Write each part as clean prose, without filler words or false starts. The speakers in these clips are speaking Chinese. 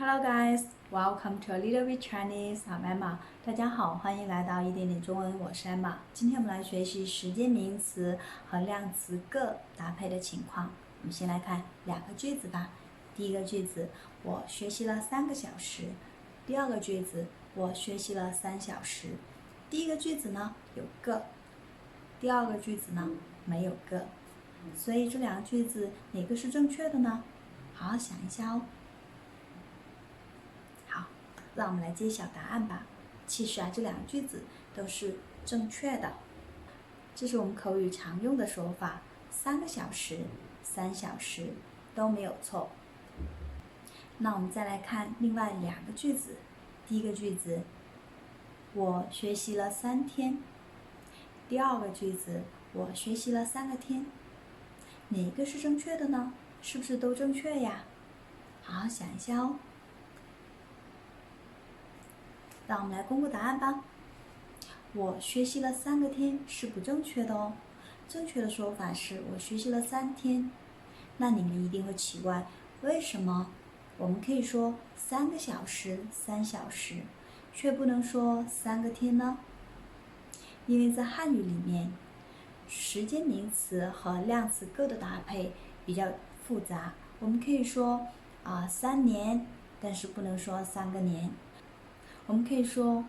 Hello guys, welcome to a little bit Chinese. I'm Emma. 大家好，欢迎来到一点点中文，我是 Emma。今天我们来学习时间名词和量词个搭配的情况。我们先来看两个句子吧。第一个句子，我学习了3个小时。第二个句子，我学习了3小时。第一个句子呢有个，第二个句子呢没有个，所以这两个句子哪个是正确的呢？好好想一下哦。好，让我们来揭晓答案吧。其实这两个句子都是正确的。这是我们口语常用的说法，3个小时、3小时都没有错。那我们再来看另外两个句子。第一个句子，我学习了3天。第二个句子，我学习了3个天。哪个是正确的呢？是不是都正确呀？好好想一下哦。让我们来公布答案吧。我学习了3个天是不正确的哦。正确的说法是我学习了3天。那你们一定会奇怪，为什么我们可以说3个小时、3小时，却不能说3个天呢？因为在汉语里面，时间名词和量词个的搭配比较复杂。我们可以说3年，但是不能说3个年。我们可以说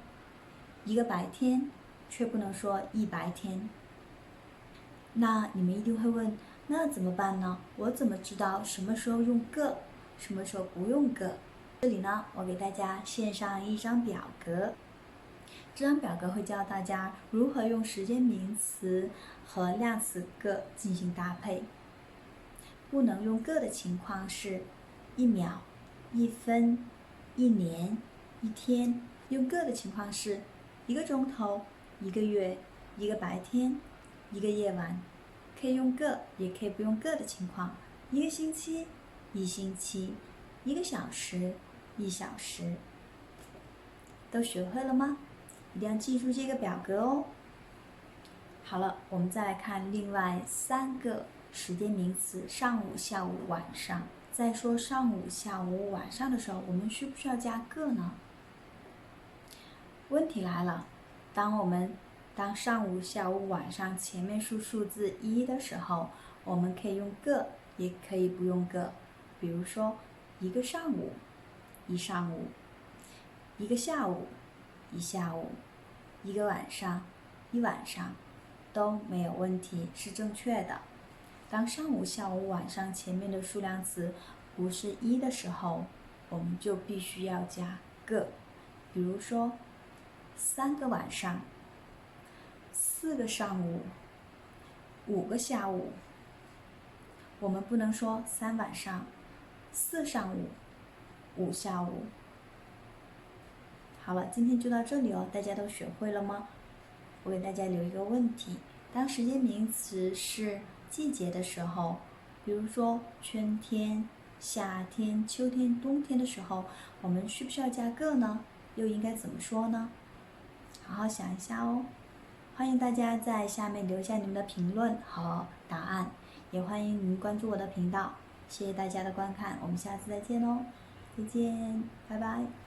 1个白天，却不能说1白天。那你们一定会问，那怎么办呢？我怎么知道什么时候用个，什么时候不用个？这里呢，我给大家献上一张表格。这张表格会教大家如何用时间名词和量词个进行搭配。不能用个的情况是1秒、1分、1年、1天。用个的情况是1个钟头、1个月、1个白天、1个夜晚。可以用个，也可以不用个的情况。1个星期、1星期、1个小时、1小时。都学会了吗？一定要记住这个表格哦。好了，我们再来看另外3个时间名词：上午、下午、晚上。在说上午、下午、晚上的时候，我们需不需要加个呢？问题来了，当上午、下午、晚上前面是数字1的时候，我们可以用个，也可以不用个。比如说1个上午、1上午；1个下午、1下午；1个晚上、1晚上，都没有问题，是正确的。当上午、下午、晚上前面的数量词不是1的时候，我们就必须要加个。比如说3个晚上、4个上午、5个下午。我们不能说3晚上、4上午、5下午。好了，今天就到这里哦，大家都学会了吗？我给大家留一个问题，当时间名词是季节的时候，比如说春天、夏天、秋天、冬天的时候，我们需不需要加个呢？又应该怎么说呢？好好想一下哦。欢迎大家在下面留下你们的评论和答案，也欢迎您关注我的频道。谢谢大家的观看，我们下次再见哦，再见，拜拜。